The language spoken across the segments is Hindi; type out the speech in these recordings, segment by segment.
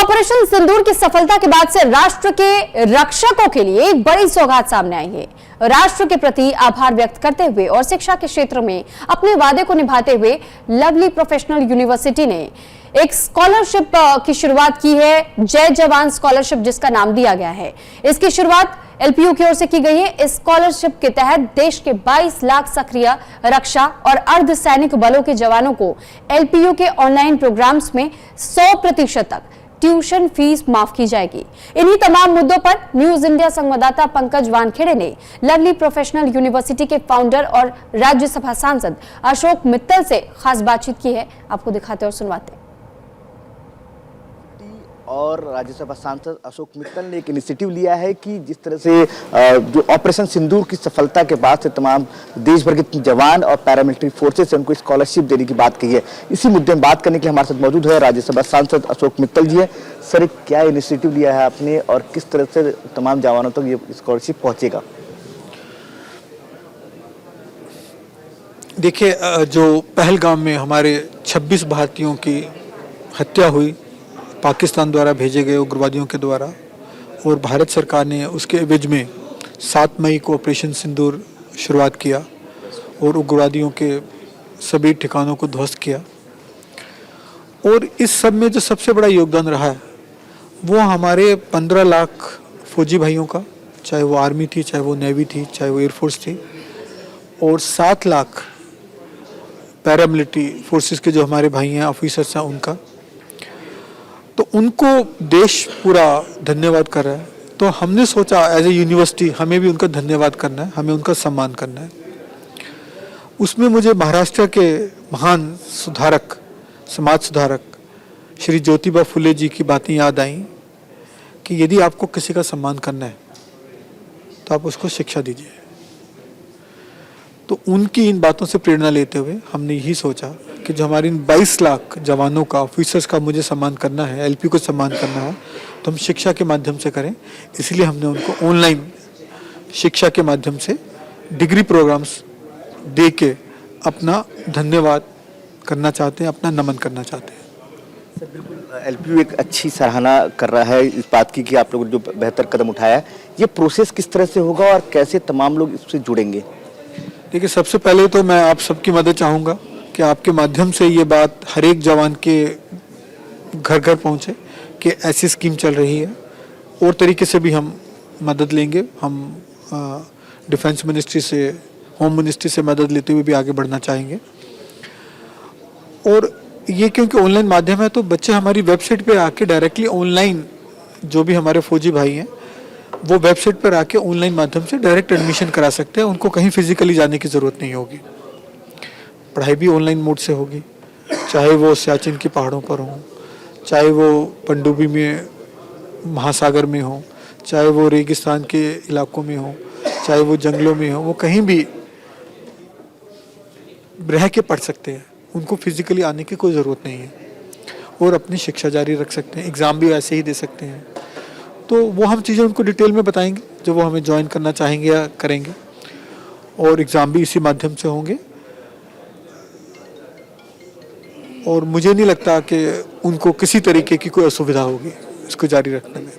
ऑपरेशन सिंदूर की सफलता के बाद से राष्ट्र के रक्षकों के लिए एक बड़ी सौगात सामने आई है। राष्ट्र के प्रति आभार व्यक्त करते हुए और शिक्षा के क्षेत्र में अपने वादे को निभाते हुए लवली प्रोफेशनल यूनिवर्सिटी ने एक स्कॉलरशिप की शुरुआत की है, जय जवान स्कॉलरशिप जिसका नाम दिया गया है। इसकी शुरुआत एलपीयू की ओर से की गई है। इस स्कॉलरशिप के तहत देश के 22 लाख सक्रिय रक्षा और अर्धसैनिक बलों के जवानों को एलपीयू के ऑनलाइन प्रोग्राम्स में 100% तक ट्यूशन फीस माफ की जाएगी। इन्हीं तमाम मुद्दों पर न्यूज इंडिया संवाददाता पंकज वानखेड़े ने लवली प्रोफेशनल यूनिवर्सिटी के फाउंडर और राज्यसभा सांसद अशोक मित्तल से खास बातचीत की है। आपको दिखाते और सुनवाते। और राज्यसभा सांसद अशोक मित्तल ने एक इनिशिएटिव लिया है कि जिस तरह से जो ऑपरेशन सिंदूर की सफलता के बाद से तमाम देश भर के जवान और पैरामिलिट्री फोर्सेस से उनको स्कॉलरशिप देने की बात कही है। इसी मुद्दे में बात करने के लिए हमारे साथ मौजूद है राज्यसभा सांसद अशोक मित्तल जी है। सर, क्या इनिशिएटिव लिया है आपने और किस तरह से तमाम जवानों तक ये स्कॉलरशिप पहुंचेगा? देखिए, जो पहलगाम में हमारे 26 भारतीयों की हत्या हुई पाकिस्तान द्वारा भेजे गए उग्रवादियों के द्वारा, और भारत सरकार ने उसके एवज में 7 मई को ऑपरेशन सिंदूर शुरुआत किया और उग्रवादियों के सभी ठिकानों को ध्वस्त किया। और इस सब में जो सबसे बड़ा योगदान रहा है वो हमारे 15 लाख फौजी भाइयों का, चाहे वो आर्मी थी, चाहे वो नेवी थी, चाहे वो एयरफोर्स थी, और 7 लाख पैरामिलिट्री फोर्सेस के जो हमारे भाई हैं, ऑफिसर्स हैं, उनका। तो उनको देश पूरा धन्यवाद कर रहा है। तो हमने सोचा एज ए यूनिवर्सिटी हमें भी उनका धन्यवाद करना है, हमें उनका सम्मान करना है। उसमें मुझे महाराष्ट्र के महान सुधारक, समाज सुधारक श्री ज्योतिबा फुले जी की बातें याद आई कि यदि आपको किसी का सम्मान करना है तो आप उसको शिक्षा दीजिए। तो उनकी इन बातों से प्रेरणा लेते हुए हमने यही सोचा कि जो हमारे इन 22 लाख जवानों का, ऑफिसर्स का मुझे सम्मान करना है, एलपी को सम्मान करना है, तो हम शिक्षा के माध्यम से करें। इसलिए हमने उनको ऑनलाइन शिक्षा के माध्यम से डिग्री प्रोग्राम्स दे के अपना धन्यवाद करना चाहते हैं, अपना नमन करना चाहते हैं। सर, बिल्कुल एलपीयू एक अच्छी सराहना कर रहा है इस बात की कि आप लोगों ने जो बेहतर कदम उठाया है। ये प्रोसेस किस तरह से होगा और कैसे तमाम लोग इससे जुड़ेंगे? देखिए, सबसे पहले तो मैं आप सबकी मदद चाहूँगा कि आपके माध्यम से ये बात हर एक जवान के घर घर पहुँचे कि ऐसी स्कीम चल रही है। और तरीके से भी हम मदद लेंगे। हम डिफेंस मिनिस्ट्री से, होम मिनिस्ट्री से मदद लेते हुए भी आगे बढ़ना चाहेंगे। और ये क्योंकि ऑनलाइन माध्यम है तो बच्चे हमारी वेबसाइट पे आके डायरेक्टली ऑनलाइन, जो भी हमारे फौजी भाई हैं वो वेबसाइट पर आके ऑनलाइन माध्यम से डायरेक्ट एडमिशन करा सकते हैं। उनको कहीं फिजिकली जाने की ज़रूरत नहीं होगी। पढ़ाई भी ऑनलाइन मोड से होगी, चाहे वो सियाचिन के पहाड़ों पर हो, चाहे वो पनडुब्बी में महासागर में हो, चाहे वो रेगिस्तान के इलाकों में हो, चाहे वो जंगलों में हो, वो कहीं भी रह के पढ़ सकते हैं। उनको फिजिकली आने की कोई ज़रूरत नहीं है और अपनी शिक्षा जारी रख सकते हैं। एग्ज़ाम भी ऐसे ही दे सकते हैं। तो वो हम चीज़ें उनको डिटेल में बताएंगे जो वो हमें ज्वाइन करना चाहेंगे या करेंगे, और एग्ज़ाम भी इसी माध्यम से होंगे। और मुझे नहीं लगता कि उनको किसी तरीके की कोई असुविधा होगी इसको जारी रखने में।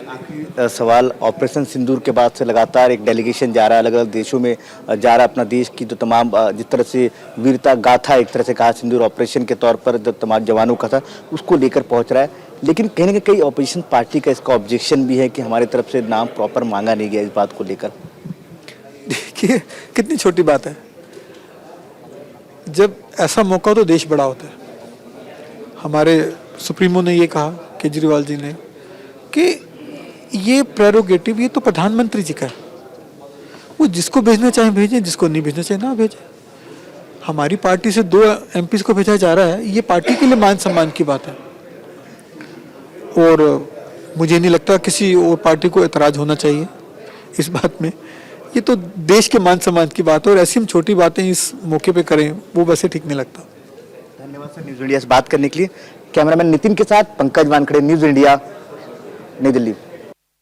आखिरी सवाल, ऑपरेशन सिंदूर के बाद से लगातार एक डेलीगेशन जा रहा है, अलग अलग देशों में जा रहा है। अपना देश की जो तमाम जिस तरह से वीरता गाथा एक तरह से कहा सिंदूर ऑपरेशन के तौर पर जो तमाम जवानों का था उसको लेकर पहुंच रहा है। लेकिन कहीं ना कहीं ऑपोजिशन पार्टी का इसका ऑब्जेक्शन भी है कि हमारी तरफ से नाम प्रॉपर मांगा नहीं गया इस बात को लेकर। देखिए, कितनी छोटी बात है। जब ऐसा मौका हो तो देश बड़ा होता है। हमारे सुप्रीमो ने ये कहा, केजरीवाल जी ने, कि ये प्रेरोगेटिव ये तो प्रधानमंत्री जी का है। वो जिसको भेजना चाहे भेजें, जिसको नहीं भेजना चाहे ना भेजें। हमारी पार्टी से 2 एमपीज को भेजा जा रहा है, ये पार्टी के लिए मान सम्मान की बात है। और मुझे नहीं लगता किसी और पार्टी को एतराज़ होना चाहिए इस बात में। ये तो देश के मान सम्मान की बात है और ऐसी हम छोटी बातें इस मौके पे करें वो वैसे ठीक नहीं लगता। धन्यवाद सर न्यूज़ इंडिया से बात करने के लिए। कैमरामैन नितिन के साथ पंकज वानखेड़े, न्यूज़ इंडिया, नई दिल्ली।